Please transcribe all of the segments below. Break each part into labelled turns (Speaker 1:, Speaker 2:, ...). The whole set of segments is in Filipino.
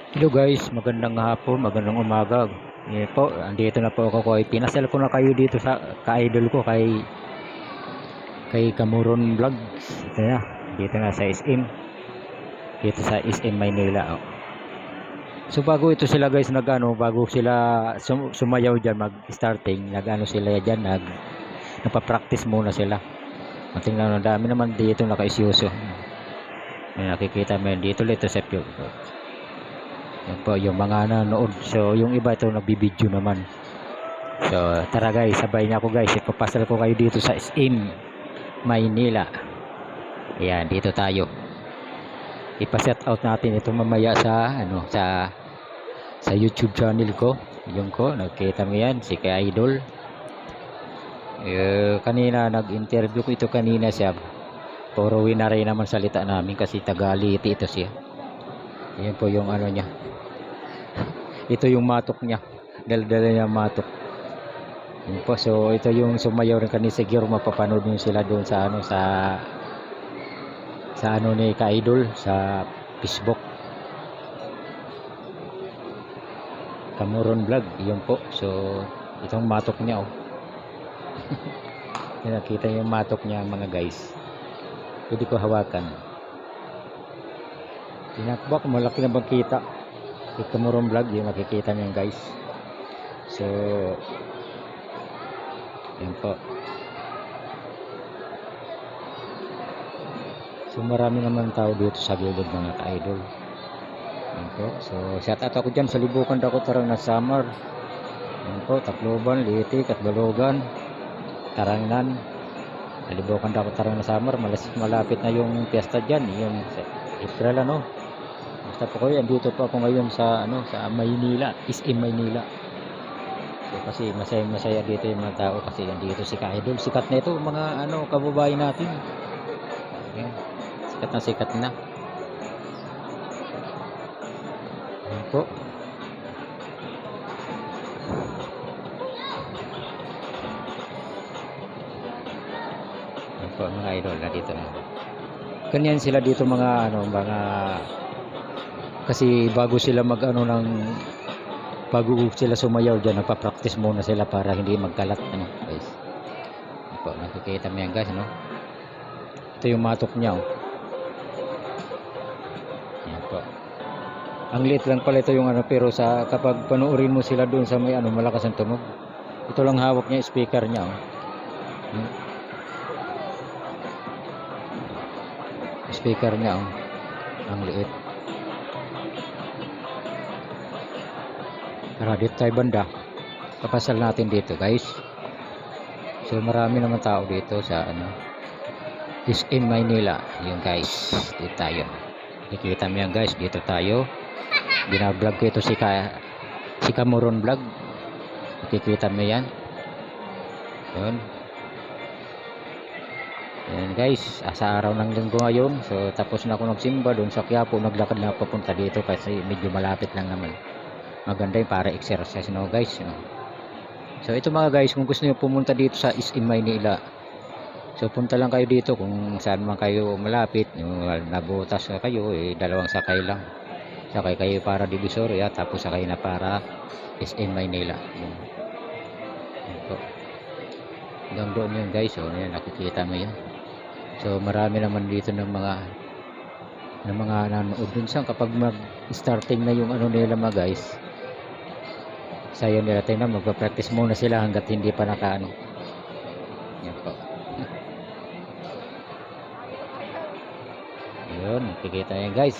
Speaker 1: Hello guys, magandang hapon, magandang umaga. Andito na po ako kay pinasal ko na kayo dito sa ka-idol ko kay Kamuron Vlogs. Ito na, dito na sa SM, dito sa SM Maynila. Oh. So bago ito sila guys bago sila sumayaw diyan mag-starting, nagano sila diyan, nagpa-practice muna sila. Ang tingnan ang dami naman dito naka-isyuso. May nakikita mo dito dito sa view. Yan po yung mga nanood. So yung iba ito nagbibideo naman. So tara guys, sabay niya ako guys. Ipapasal ko kayo dito sa SM Maynila. Ayan, dito tayo. Ipa-set out natin ito mamaya sa YouTube channel ko. Yung ko, nakita mo yan, si Kay Idol. Kanina nag-interview ko ito kanina siya. Puro winaray naman salita namin kasi Tagaliti ito siya. Ayan po yung ano niya. Ito yung matok niya. Dala-dala niya matok. Yun po, so ito yung sumayaw rin kanina, siguro mapapanood nyo sila doon sa ano ni Ka-Idol sa Facebook. Kamuron Vlog, yun po. So itong matok niya oh. Nakita yung matok niya mga guys. Pwede ko hawakan. Tinakbak, malaki na bang kita. Kamuron Vlog, yung makikita niyo guys. So yun po. So marami naman tao dito sa gilid mga ka-idol. Yun po. So shout out ako dyan sa Libukan Dakotarang na Samar. Yun po, Tacloban, Liti, Katbalogan, Tarangnan. Libukan Dakotarang na Samar. Malapit na yung piyesta dyan. Yung April ano. Basta po kayo, andito po ako ngayon sa Maynila, SM Maynila. So, kasi masaya dito yung mga tao kasi andito si Ka-Idol. Sikat na ito mga kababayan natin. Ayan. Sikat na. Ayan po. Ayan po mga idol, dito na. Ganyan sila dito mga kasi bago sila bago sila sumayaw dyan, nagpa-practice muna sila para hindi magkalat guys. Ayan po, nakikita mo yan guys ito yung matok niya oh. Ayan po. Ang liit lang pala ito yung pero kapag panuorin mo sila doon sa may malakas ang tunog. Ito lang hawak niya, speaker niya oh. Speaker niya oh. Ang liit. Tara dito tayo banda. Papasal natin dito guys. So marami naman tao dito sa SM Maynila. Yun guys, dito tayo. Nakikita mo yan guys, dito tayo. Binablog ko ito si Kamuron Vlog. Nakikita mo yan. Yun. Yan guys, sa araw ng linggo ngayon. So tapos na ako nagsimba doon sa Quiapo. Naglakad na papunta dito kasi medyo malapit lang naman. Maganda yung para exercise guys. So ito mga guys, kung gusto niyo pumunta dito sa SM Maynila, so punta lang kayo dito kung saan man kayo malapit. Nabutas kayo, dalawang sakay lang. Sakay kayo para Divisoria, tapos sakay na para SM Maynila. Hanggang doon yun guys, yan, nakikita mo yan. So marami naman dito ng mga nanood dun sa kapag mag-starting na yung nila mga guys. Sayo nila tayo na magpa-practice muna sila hanggat hindi pa yan po. Yun, nakikita yan guys.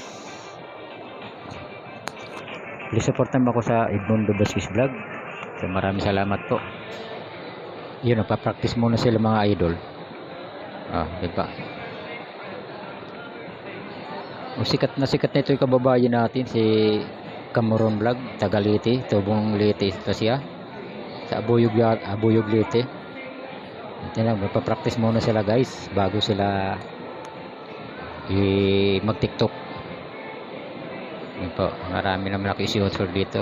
Speaker 1: Please support naman ako sa Edmundo Basquez Vlog. So maraming salamat po. Yun, nagpa-practice muna sila mga idol. Diba? Sikat na ito yung kababayan natin si Kamuron Vlog, taga Liti, Tubong Liti ito siya. Sa Abuyog Liti. Magpa-practice muna sila guys bago sila mag-TikTok. Yun po, marami naman nakisuot dito.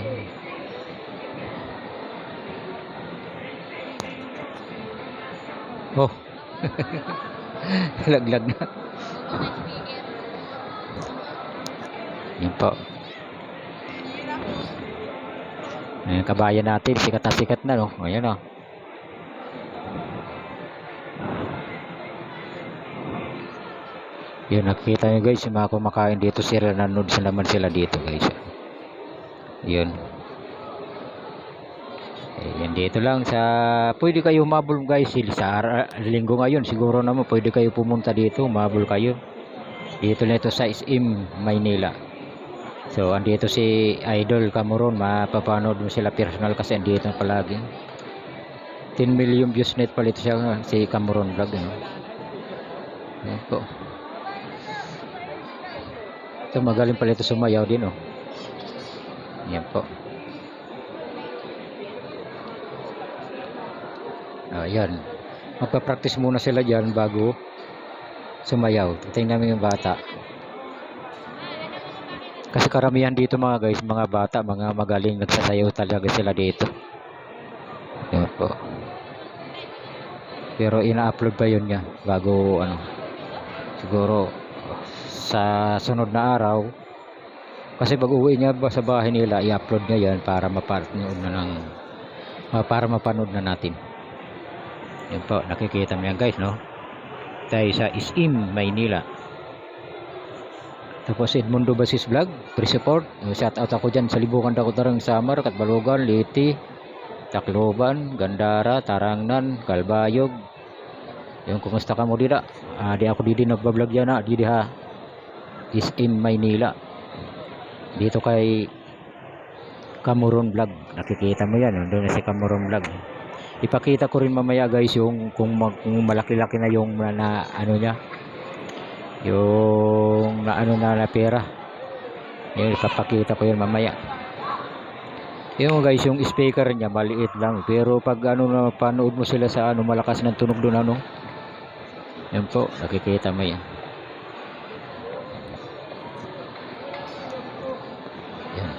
Speaker 1: Oh. Laglag na. Yun po. Ayan, kabayan natin, sikat na, no? Ayan, oh. Yun, nakikita nyo guys, yung mga kumakain dito sila, nanood sa naman sila dito guys. Yun. Ayan, dito lang sa, pwede kayo humabol guys, sa linggo ngayon, siguro naman pwede kayo pumunta dito, humabol kayo. Dito na ito sa SM, Maynila. So, andito si Idol Cameron, mapapanood mo sila personal kasi andito na palagi. 10 million views net pala ito siya, si Cameron Vlog. Ayan po. So, magaling pala ito sumayaw din, oh. Ayan po. Ayan. Magpa-practice muna sila dyan bago sumayaw. Tingnan namin yung bata. Kasi karamihan dito mga guys, mga bata, mga magaling nagsasayaw talaga sila dito. Ayan po. Pero ina-upload pa yun niya bago ano. Siguro sa sunod na araw. Kasi pag uwi niya sa bahay nila, i-upload niya yan para mapanood na natin. Yan po, nakikita mo yan guys, no? Tayo sa SM, Maynila. Tapos Edmundo Basis Vlog, pre-support. Shout out ako dyan sa Libukan Dakotarang Samar, Katbalogan, Liti, Tacloban, Gandara, Tarangnan, Kalbayog. Yung kumusta ka mo dida? Di ako didi nagbablog yan ha. Didi ha. SM Maynila. Dito kay Cameron Vlog. Nakikita mo yan. Doon na si Cameron Vlog. Ipakita ko rin mamaya guys yung kung malaki-laki na yung na ano niya. Yung na ano na pera. Yun, ipapakita ko yun mamaya. Yung guys, yung speaker niya maliit lang. Pero pag ano na panood mo sila sa ano malakas ng tunog doon ano. Yan po, nakikita mo yan. Yan.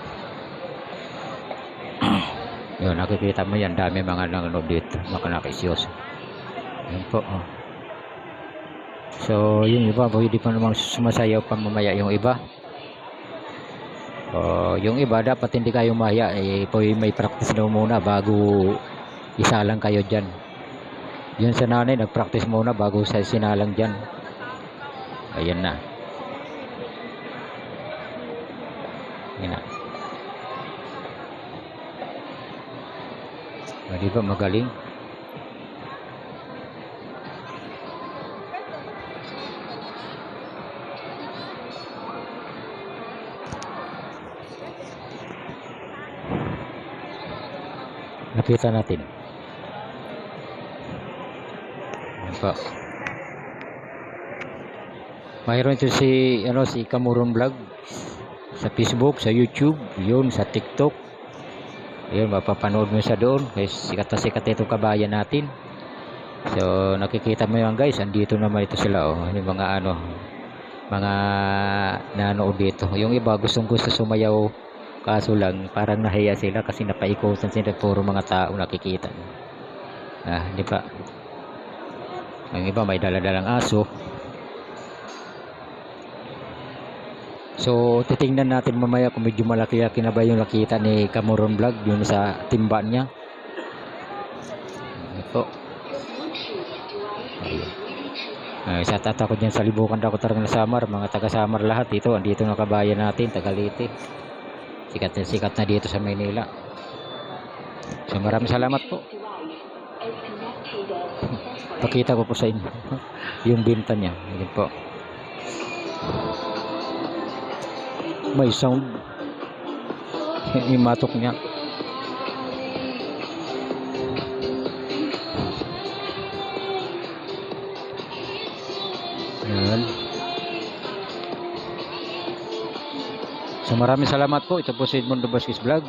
Speaker 1: Yun, nakikita mo yan. Dami mga nanonood dito. Mga nakisyoso. Yan po, oh. So, yung iba, pwede pa namang sumasayaw pa mamaya yung iba. Yung iba, dapat hindi kayo maya. May practice na muna bago isalang kayo dyan. Yun sa nanay, nag-practice muna bago sa sinalang dyan. Ayan na. Ayan na. Di ba magaling? Nakita natin. Ayan po. Mayroon ito si Cameron Vlog sa Facebook, sa YouTube, yun sa TikTok. Yun, mapapanood mo siya doon. Guys, sikat na sikat ito kabayan natin. So, nakikita mo yan guys. Andito naman ito sila. Oh. Yung mga mga nanood dito. Yung iba gusto sumayaw. Kaso lang, parang nahiya sila kasi napaikutan sila. Puro mga tao nakikita. Di ba? Ang iba may daladalang aso. So, titingnan natin mamaya kung medyo malaki-laki na ba yung nakita ni Cameron Vlog yun sa timba niya. Ito. Sa tata ko dyan sa Libukan Dakotarang Samar, mga taga-Samar lahat dito. Andito na kabayan natin, Tagalite. Sikat na dito sa Maynila. So, maraming salamat po. Pakita ko po sa inyo yung binta niya. Yan po. May sound. Imatok niya. Ayan. So maraming salamat po. Ito po si Edmundo Basis Vlog.